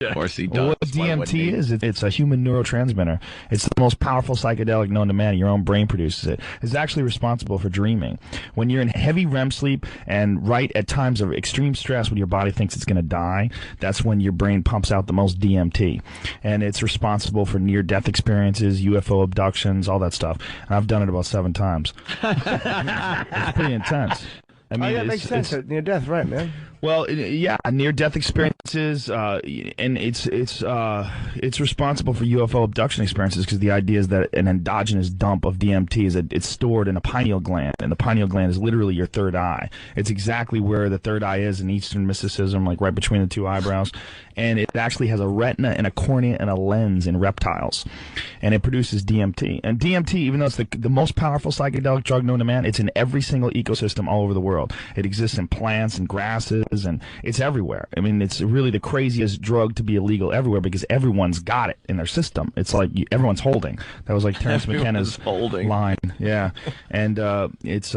Of course he does. Well, what DMT is, it's a human neurotransmitter. It's the most powerful psychedelic known to man. Your own brain produces it. It's actually responsible for dreaming. When you're in heavy REM sleep and right at times of extreme stress when your body thinks it's going to die, that's when your brain pumps out the most DMT. And it's responsible for near-death experiences, UFO abductions, all that stuff. And I've done it about 7 times. It's pretty intense. I mean, that makes sense. Near death, right, man? Well, yeah, near-death experiences, and it's responsible for UFO abduction experiences because the idea is that an endogenous dump of DMT is that it's stored in a pineal gland, and the pineal gland is literally your third eye. It's exactly where the third eye is in Eastern mysticism, like right between the 2 eyebrows, and it actually has a retina and a cornea and a lens in reptiles, and it produces DMT. And DMT, even though it's the most powerful psychedelic drug known to man, it's in every single ecosystem all over the world. It exists in plants and grasses, and it's everywhere. I mean, it's really the craziest drug to be illegal everywhere because everyone's got it in their system. It's like everyone's holding. That was like Terrence McKenna's line. Yeah. And it's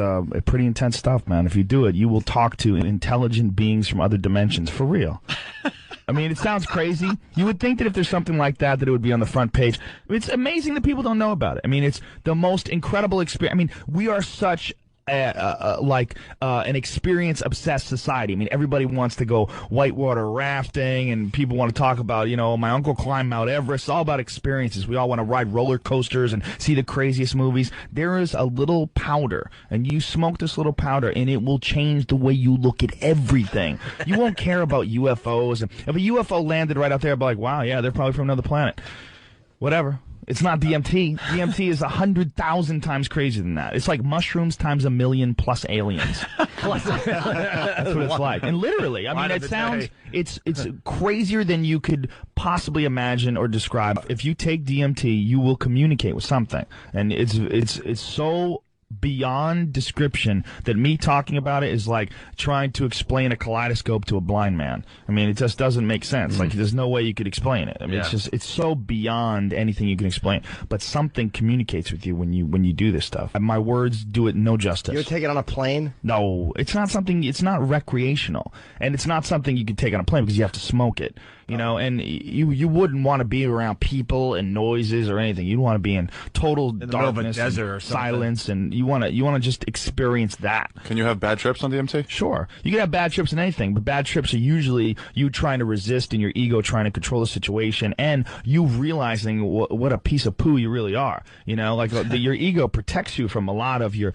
pretty intense stuff, man. If you do it, you will talk to intelligent beings from other dimensions, for real. I mean, it sounds crazy. You would think that if there's something like that, that it would be on the front page. It's amazing that people don't know about it. I mean, it's the most incredible experience. I mean, we are such an experience-obsessed society. I mean, everybody wants to go whitewater rafting, and people want to talk about, you know, my uncle climbed Mount Everest. It's all about experiences. We all want to ride roller coasters and see the craziest movies. There is a little powder, and you smoke this little powder, and it will change the way you look at everything. You won't care about UFOs. And if a UFO landed right out there, I'd be like, wow, yeah, they're probably from another planet. Whatever. It's not DMT. DMT is 100,000 times crazier than that. It's like mushrooms times 1,000,000 plus aliens. That's what it's like. And literally, I mean, it sounds, it's crazier than you could possibly imagine or describe. If you take DMT, you will communicate with something. And it's so beyond description that me talking about it is like trying to explain a kaleidoscope to a blind man. I mean, it just doesn't make sense. Like, there's no way you could explain it. I mean, it's so beyond anything you can explain. But something communicates with you when you do this stuff. And my words do it no justice. You would take it on a plane? No, it's not something. It's not recreational, and it's not something you can take on a plane because you have to smoke it. You know, and you wouldn't want to be around people and noises or anything. You'd want to be in total darkness, desert or silence, and you want to just experience that. Can you have bad trips on DMT? Sure, you can have bad trips in anything, but bad trips are usually you trying to resist and your ego trying to control the situation, and you realizing what a piece of poo you really are. You know, like your ego protects you from a lot of your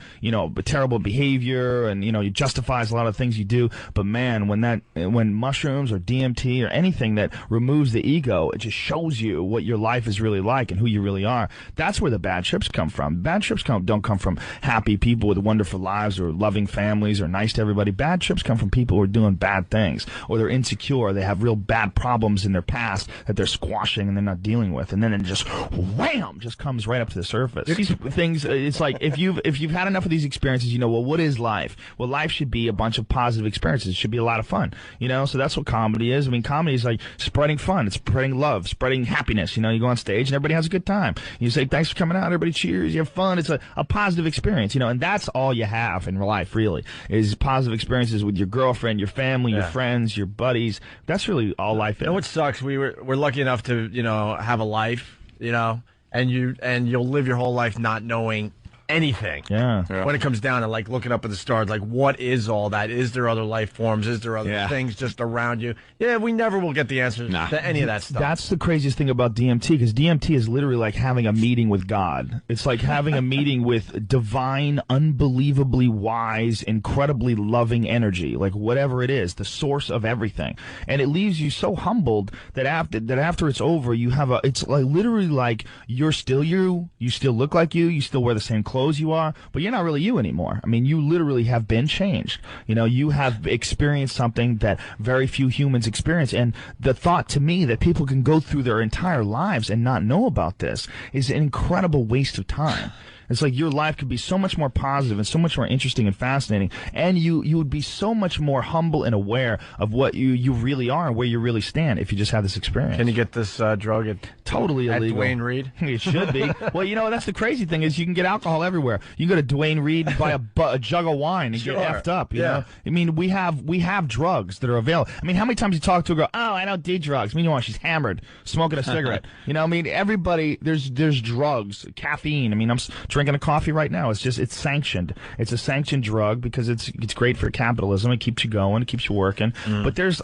terrible behavior, and it justifies a lot of things you do. But man, when mushrooms or DMT or anything that removes the ego, it just shows you what your life is really like and who you really are. That's where the bad trips come from. Bad trips don't come from happy people with wonderful lives or loving families or nice to everybody. Bad trips come from people who are doing bad things, or they're insecure, or they have real bad problems in their past that they're squashing and they're not dealing with, and then it just wham, just comes right up to the surface. These things, it's like if you've had enough of these experiences, well, what is life? Well, life should be a bunch of positive experiences. It should be a lot of fun, so that's what comedy is. I mean, comedy is like spreading fun, it's spreading love, spreading happiness. You go on stage and everybody has a good time. You say thanks for coming out, everybody cheers, you have fun. It's a positive experience, and that's all you have in life, really, is positive experiences with your girlfriend, your family, your friends, your buddies. That's really all life is. What sucks? We're lucky enough to have a life, and you'll live your whole life not knowing anything. Yeah. When it comes down to like looking up at the stars, like what is all that? Is there other life forms? Is there other things just around you? Yeah, we never will get the answers to any of that stuff. That's the craziest thing about DMT, because DMT is literally like having a meeting with God. It's like having a meeting with divine, unbelievably wise, incredibly loving energy, like whatever it is, the source of everything. And it leaves you so humbled that after it's over, you have it's like literally like you're still you still look like you still wear the same clothes you are, but you're not really you anymore. I mean, you literally have been changed. You have experienced something that very few humans experience. And the thought to me that people can go through their entire lives and not know about this is an incredible waste of time. It's like your life could be so much more positive and so much more interesting and fascinating, and you would be so much more humble and aware of what you really are and where you really stand if you just have this experience. Can you get this drug at totally illegal. At Dwayne Reed? It should be. Well, you know, that's the crazy thing is you can get alcohol everywhere. You can go to Dwayne Reed and buy a jug of wine and get effed up. You know? I mean, we have drugs that are available. I mean, how many times you talk to a girl, oh, I don't do drugs. Meanwhile, she's hammered, smoking a cigarette. You know, I mean, everybody, there's drugs, caffeine. I mean, I'm drinking a coffee right now. It's sanctioned. It's a sanctioned drug because it's great for capitalism. It keeps you going. It keeps you working. But there's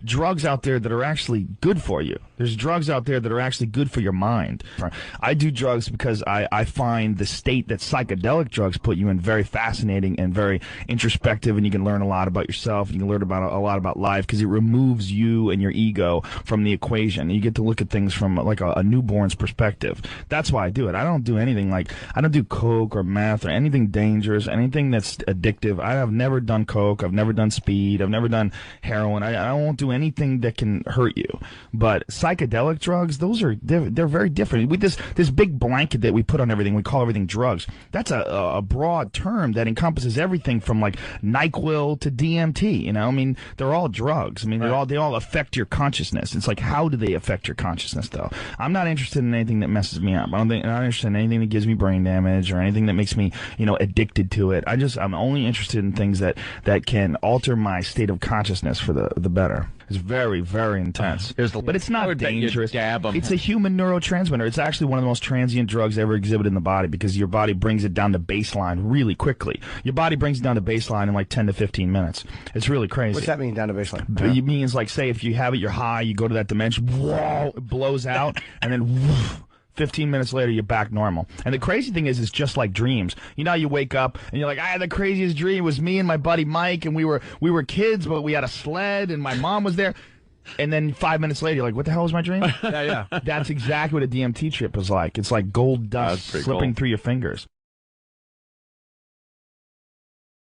drugs out there that are actually good for you. There's drugs out there that are actually good for your mind. I do drugs because I find the state that psychedelic drugs put you in very fascinating and very introspective, and you can learn a lot about yourself. You can learn about a lot about life because it removes you and your ego from the equation. You get to look at things from like a newborn's perspective. That's why I do it. I don't do anything like, I don't do coke or meth or anything dangerous, anything that's addictive. I have never done coke. I've never done speed. I've never done heroin. I won't do anything that can hurt you. But psychedelic drugs, they're very different. With this big blanket that we put on everything, we call everything drugs. That's a broad term that encompasses everything from like NyQuil to DMT. You know, I mean, they're all drugs. I mean, they all affect your consciousness. It's like, how do they affect your consciousness, though? I'm not interested in anything that messes me up. I'm not interested in anything that gives me brain damage or anything that makes me, you know, addicted to it. I'm only interested in things that can alter my state of consciousness for the better. It's very, very intense. But it's not dangerous. It's a human neurotransmitter. It's actually one of the most transient drugs ever exhibited in the body because your body brings it down to baseline really quickly. Your body brings it down to baseline in like 10 to 15 minutes. It's really crazy. What's that mean, down to baseline? It means, like, say, if you have it, you're high, you go to that dimension, whoa, it blows out, and then whoosh, 15 minutes later, you're back normal. And the crazy thing is, it's just like dreams. You know, you wake up and you're like, I had the craziest dream. It was me and my buddy Mike, and we were kids, but we had a sled, and my mom was there. And then 5 minutes later, you're like, what the hell was my dream? Yeah. That's exactly what a DMT trip is like. It's like gold dust slipping through your fingers.